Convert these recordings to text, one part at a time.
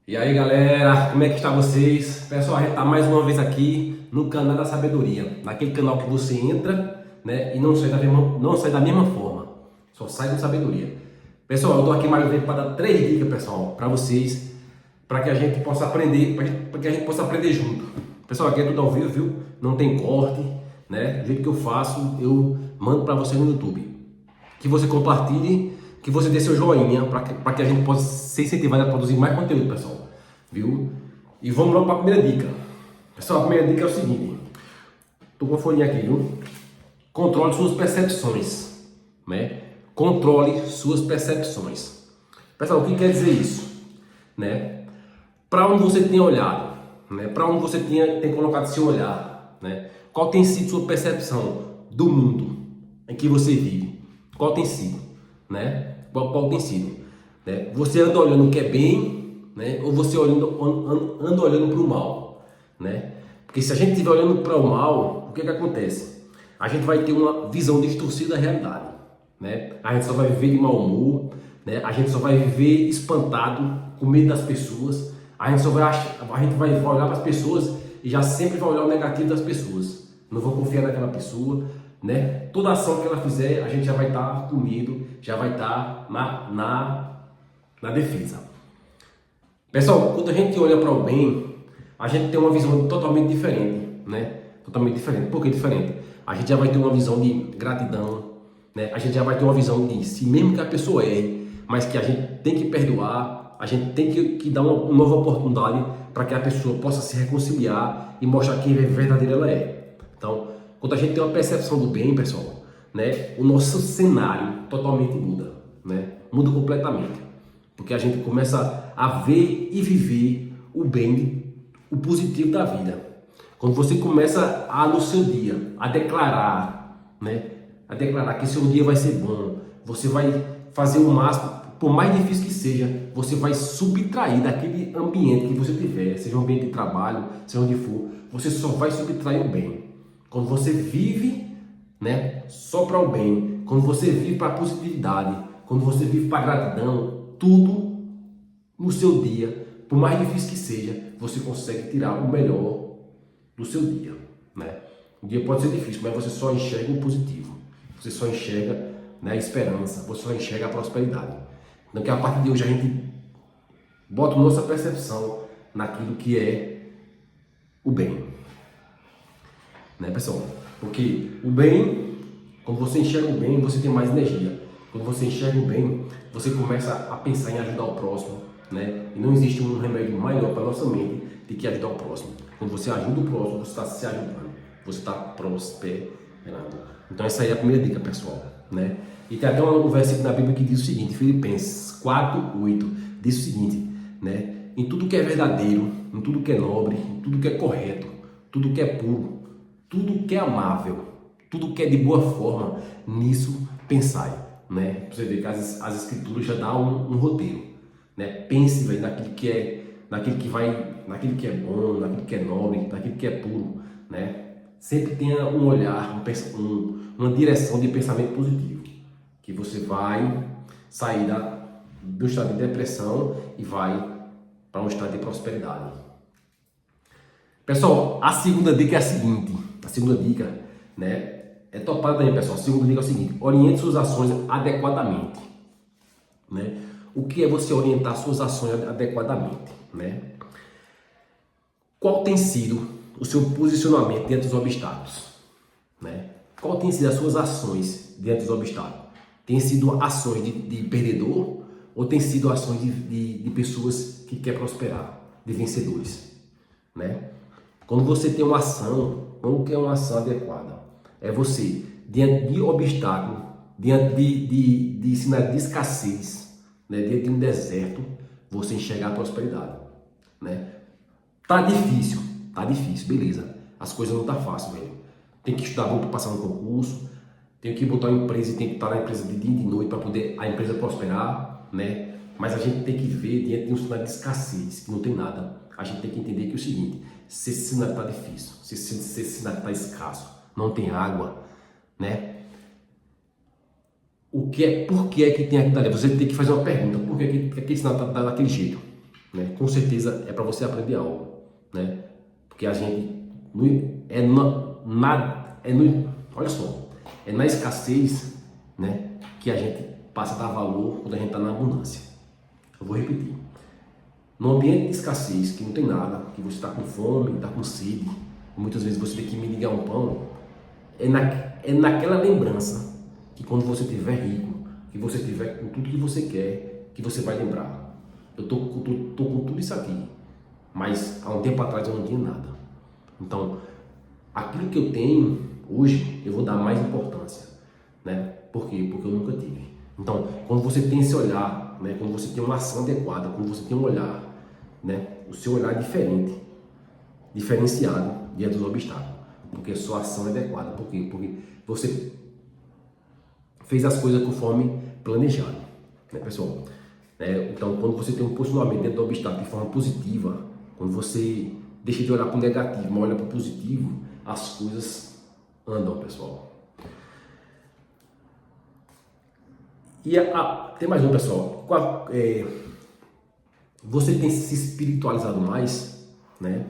E aí galera, como é que está vocês? Pessoal, a gente está mais uma vez aqui no canal da sabedoria, naquele canal que você entra, né, e não sai da mesma forma, só sai com sabedoria. Pessoal, eu estou aqui mais uma vez para dar 3 dicas, pessoal, para vocês, para que a gente possa aprender, para que a gente possa aprender junto. Pessoal, aqui é tudo ao vivo, viu? Não tem corte, né? Do jeito que eu faço, eu mando para você no YouTube. Que você compartilhe, que você dê seu joinha para que a gente possa ser incentivado a produzir mais conteúdo, pessoal. Viu? E vamos logo para a primeira dica. Pessoal, a primeira dica é o seguinte. Tô com a folhinha aqui, viu? Controle suas percepções, né? Controle suas percepções. Pessoal, o que quer dizer isso? Né? Para onde você tem olhado, né? Para onde você tem colocado seu olhar, né? Qual tem sido sua percepção do mundo em que você vive? Qual tem sido, né? Qual tem sido, né? Você anda olhando o que é bem, né? Ou você anda olhando para o mal, né? Porque se a gente estiver olhando para o mal, o que acontece? A gente vai ter uma visão distorcida da realidade, né? A gente só vai viver de mau humor, né? A gente só vai viver espantado, com medo das pessoas. A gente vai olhar para as pessoas e já sempre vai olhar o negativo das pessoas. Não vou confiar naquela pessoa, né? Toda ação que ela fizer, a gente já vai estar com medo, já vai estar na defesa. Pessoal, quando a gente olha para o bem, a gente tem uma visão totalmente diferente, né? Totalmente diferente. Por que diferente? A gente já vai ter uma visão de gratidão, né? A gente já vai ter uma visão de se mesmo que a pessoa erre, mas que a gente tem que perdoar, a gente tem que dar uma nova oportunidade para que a pessoa possa se reconciliar e mostrar quem verdadeira ela é. Então, quando a gente tem uma percepção do bem, pessoal, né? O nosso cenário totalmente muda, né? Muda completamente. Porque a gente começa a ver e viver o bem, o positivo da vida. Quando você começa no seu dia, a declarar, né? A declarar que seu dia vai ser bom, você vai fazer o máximo, por mais difícil que seja, você vai subtrair daquele ambiente que você tiver, seja um ambiente de trabalho, seja onde for, você só vai subtrair o bem. Quando você vive, né, só para o bem, quando você vive para a positividade, quando você vive para a gratidão, tudo no seu dia, por mais difícil que seja, você consegue tirar o melhor do seu dia, né? O dia pode ser difícil, mas você só enxerga o positivo, você só enxerga, né, a esperança, você só enxerga a prosperidade. Então, que a partir de hoje a gente bota nossa percepção naquilo que é o bem, né, pessoal? Porque o bem, quando você enxerga o bem, você tem mais energia. Quando você enxerga o bem, você começa a pensar em ajudar o próximo, né? E não existe um remédio maior para a nossa mente do que ajudar o próximo. Quando você ajuda o próximo, você está se ajudando, você está prosperando. Então essa aí é a primeira dica, pessoal, né? E tem até um versículo na Bíblia que diz o seguinte, Filipenses 4:8, diz o seguinte, né? Em tudo que é verdadeiro, em tudo que é nobre, em tudo que é correto, tudo que é puro, tudo que é amável, tudo que é de boa forma, nisso pensai, né? Você vê que as escrituras já dão um roteiro, né? Pense, velho, naquilo que é bom, naquilo que é nobre, naquilo que é puro, né? Sempre tenha um olhar, uma direção de pensamento positivo, que você vai sair do estado de depressão e vai para um estado de prosperidade. Pessoal, a segunda dica é a seguinte, né? É topada também, pessoal. A segunda dica é o seguinte: oriente suas ações adequadamente, né? O que é você orientar suas ações adequadamente, né? Qual tem sido o seu posicionamento diante dos obstáculos, né? Qual tem sido as suas ações diante dos obstáculos? Tem sido ações de perdedor ou tem sido ações de pessoas que querem prosperar, de vencedores, né? Quando você tem uma ação, como que é uma ação adequada? É você, diante de obstáculo, diante de sinais de escassez, né? Diante de um deserto, você enxergar a prosperidade, né? Tá difícil, beleza. As coisas não tá fácil, velho. Tem que estudar muito para passar no concurso, tem que botar uma empresa e tem que estar na empresa de dia e de noite para poder a empresa prosperar, né? Mas a gente tem que ver diante de um sinal de escassez, que não tem nada. A gente tem que entender que é o seguinte: se esse cenário está difícil, se esse cenário está escasso, não tem água, né? Por que é que tem aquilo ali? Você tem que fazer uma pergunta: por que aquele cenário está daquele jeito, né? Com certeza é para você aprender algo, né? Porque a gente olha só, é na escassez, né, que a gente passa a dar valor quando a gente está na abundância. Eu vou repetir. No ambiente de escassez, que não tem nada, que você está com fome, está com sede, muitas vezes você tem que me ligar um pão, é naquela lembrança que quando você estiver rico, que você estiver com tudo que você quer, que você vai lembrar. Eu tô com tudo isso aqui, mas há um tempo atrás eu não tinha nada. Então, aquilo que eu tenho hoje, eu vou dar mais importância, né? Por quê? Porque eu nunca tive. Então, quando você tem esse olhar, né? Quando você tem uma ação adequada, quando você tem um olhar, né? O seu olhar é diferente, diferenciado diante dos obstáculos, porque a sua ação é adequada. Por quê? Porque você fez as coisas conforme planejado, né, pessoal? Então, quando você tem um posicionamento dentro do obstáculo de forma positiva, quando você deixa de olhar para o negativo, mas olha para o positivo, as coisas andam, pessoal. E tem mais um, pessoal. Você tem se espiritualizado mais, né?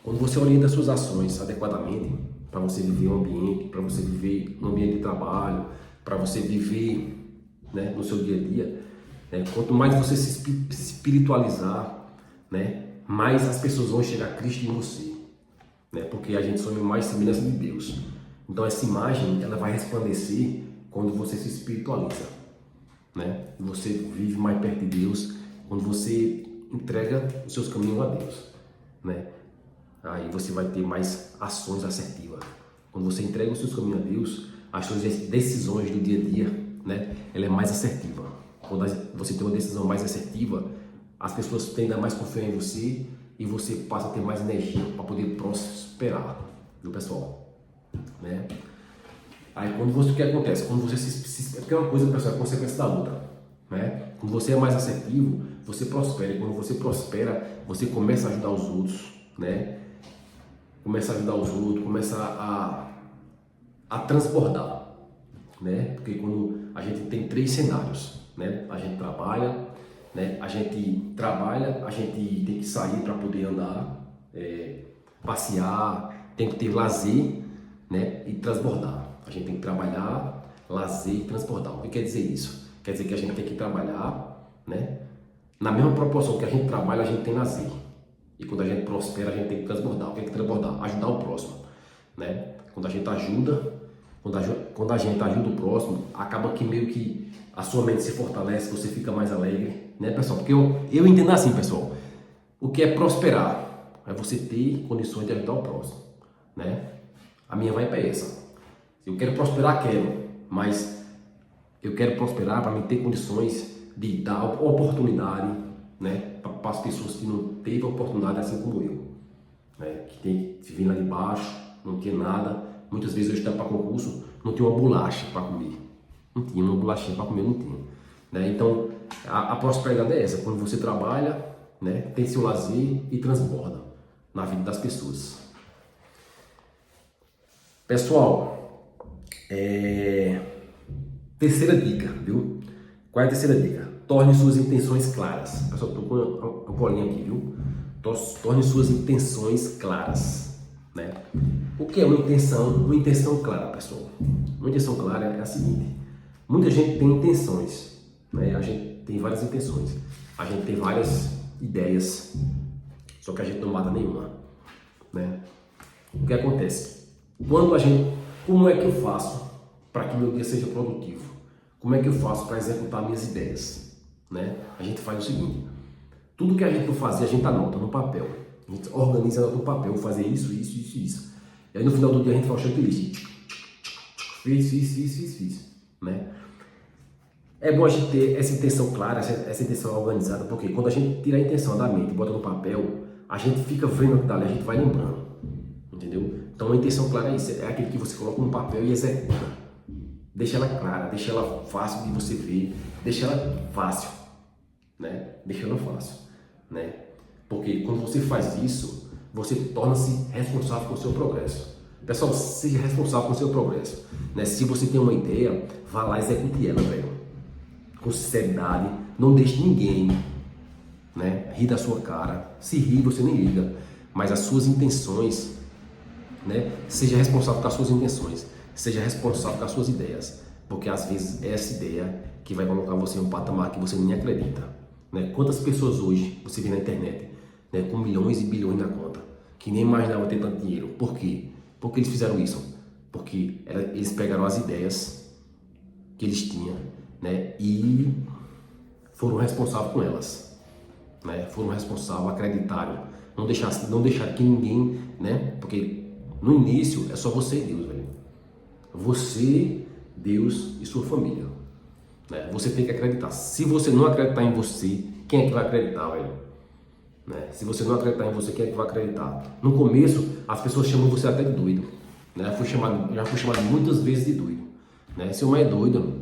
Quando você orienta suas ações adequadamente para você viver um ambiente, para você viver um ambiente de trabalho, para você viver, né, no seu dia a dia, né? Quanto mais você se espiritualizar, né, mais as pessoas vão chegar a Cristo em você, né? Porque a gente some mais semelhança de Deus. Então essa imagem ela vai resplandecer quando você se espiritualiza, né? Você vive mais perto de Deus quando você entrega os seus caminhos a Deus, né? Aí você vai ter mais ações assertivas. Quando você entrega os seus caminhos a Deus, as suas decisões do dia a dia, né, ela é mais assertiva. Quando você tem uma decisão mais assertiva, as pessoas tendem a mais confiar em você e você passa a ter mais energia para poder prosperar, viu, pessoal? Né? Aí o que acontece? Quando você porque uma coisa, pessoal, é consequência da outra, né? Quando você é mais assertivo, você prospera. E quando você prospera, você começa a ajudar os outros, né? Começa a ajudar os outros, começa a transbordar, né? Porque quando a gente tem 3 cenários, né? A gente trabalha, né? A gente tem que sair para poder andar, passear, tem que ter lazer, né? E transbordar. A gente tem que trabalhar, lazer e transbordar. O que quer dizer isso? Quer dizer que a gente tem que trabalhar, né? Na mesma proporção que a gente trabalha, a gente tem lazer. E quando a gente prospera, a gente tem que transbordar. O que é que transbordar? Ajudar o próximo, né? Quando a gente ajuda, quando a gente ajuda o próximo, acaba que meio que a sua mente se fortalece, você fica mais alegre, né, pessoal? Porque eu entendo assim, pessoal. O que é prosperar? É você ter condições de ajudar o próximo, né? A minha vai para essa. Eu quero prosperar, mas eu quero prosperar para me ter condições de dar oportunidade, né, para as pessoas que não teve oportunidade assim como eu, né, que vem lá de baixo, não tinha nada, muitas vezes eu estava para concurso, não tinha uma bolacha para comer, não tinha uma bolachinha para comer, não tinha, né? Então a prosperidade é essa, quando você trabalha, né, tem seu lazer e transborda na vida das pessoas. Pessoal, terceira dica, viu? Qual é a terceira dica? Torne suas intenções claras. Pessoal, estou com a colinha aqui, viu? Torne suas intenções claras, né? O que é uma intenção? Uma intenção clara, pessoal. Uma intenção clara é a seguinte: muita gente tem intenções, né? A gente tem várias intenções, a gente tem várias ideias, só que a gente não mata nenhuma, né? O que acontece? Como é que eu faço para que meu dia seja produtivo? Como é que eu faço para executar minhas ideias? Né? A gente faz o seguinte: tudo que a gente for fazer, a gente anota no papel. A gente organiza, anota no papel, vou fazer isso. E aí no final do dia a gente faz o checklist. Fiz. Né? É bom a gente ter essa intenção clara, essa intenção organizada, porque quando a gente tira a intenção da mente e bota no papel, a gente fica vendo aquilo ali, a gente vai lembrando. Entendeu? Então a intenção clara é isso, é aquele que você coloca no papel e executa. Deixa ela clara, deixa ela fácil de você ver, deixa ela fácil, né? Deixa ela fácil, né? Porque quando você faz isso, você torna-se responsável pelo seu progresso. Pessoal, seja responsável pelo seu progresso, né? Se você tem uma ideia, vá lá e execute ela, velho. Com sinceridade, não deixe ninguém né? Ri da sua cara. Se ri, você nem liga. Mas as suas intenções, né? Seja responsável com as suas intenções. Seja responsável com as suas ideias. Porque às vezes é essa ideia que vai colocar você em um patamar que você nem acredita. Né? Quantas pessoas hoje você vê na internet, né, com milhões e bilhões na conta, que nem imaginavam ter tanto dinheiro. Por quê? Porque eles fizeram isso. Porque eles pegaram as ideias que eles tinham, né, e foram responsáveis com elas. Né? Foram responsáveis, acreditaram. Não deixaram que ninguém, né? Porque no início é só você e Deus, velho. Você, Deus e sua família. Né? Você tem que acreditar. Se você não acreditar em você, quem é que vai acreditar, velho? Né? Se você não acreditar em você, quem é que vai acreditar? No começo, as pessoas chamam você até de doido. Né? Já fui chamado muitas vezes de doido. Né? Esse homem é doido.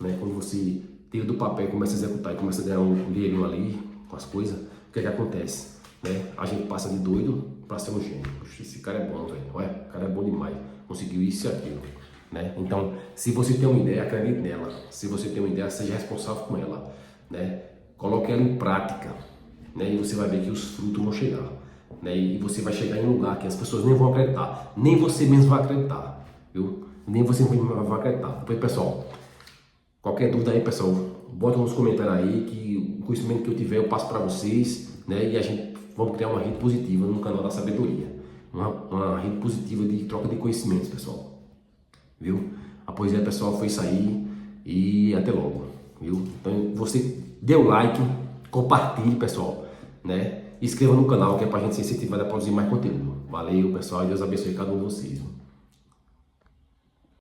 Né? Quando você tira do papel e começa a executar e começa a ganhar um dinheirinho ali com as coisas, o que é que acontece? Né? A gente passa de doido para ser um gênio. Poxa, esse cara é bom, velho. Olha, o cara é bom demais. Conseguiu isso e aquilo. Né? Então, se você tem uma ideia, acredite nela. Se você tem uma ideia, seja responsável com ela. Né? Coloque ela em prática. Né? E você vai ver que os frutos vão chegar. Né? E você vai chegar em um lugar que as pessoas nem vão acreditar. Nem você mesmo vai acreditar. Viu? Nem você mesmo vai acreditar. Pois, pessoal, qualquer dúvida aí, pessoal, bota nos comentários aí que o conhecimento que eu tiver eu passo para vocês. Né? E a gente vamos criar uma rede positiva no canal da sabedoria. Uma rede positiva de troca de conhecimentos, pessoal. Viu? A poesia, pessoal, foi sair e até logo, viu? Então, você dê o like, compartilhe, pessoal, né? Inscreva no canal que é pra gente se incentivar a produzir mais conteúdo. Valeu, pessoal, e Deus abençoe cada um de vocês.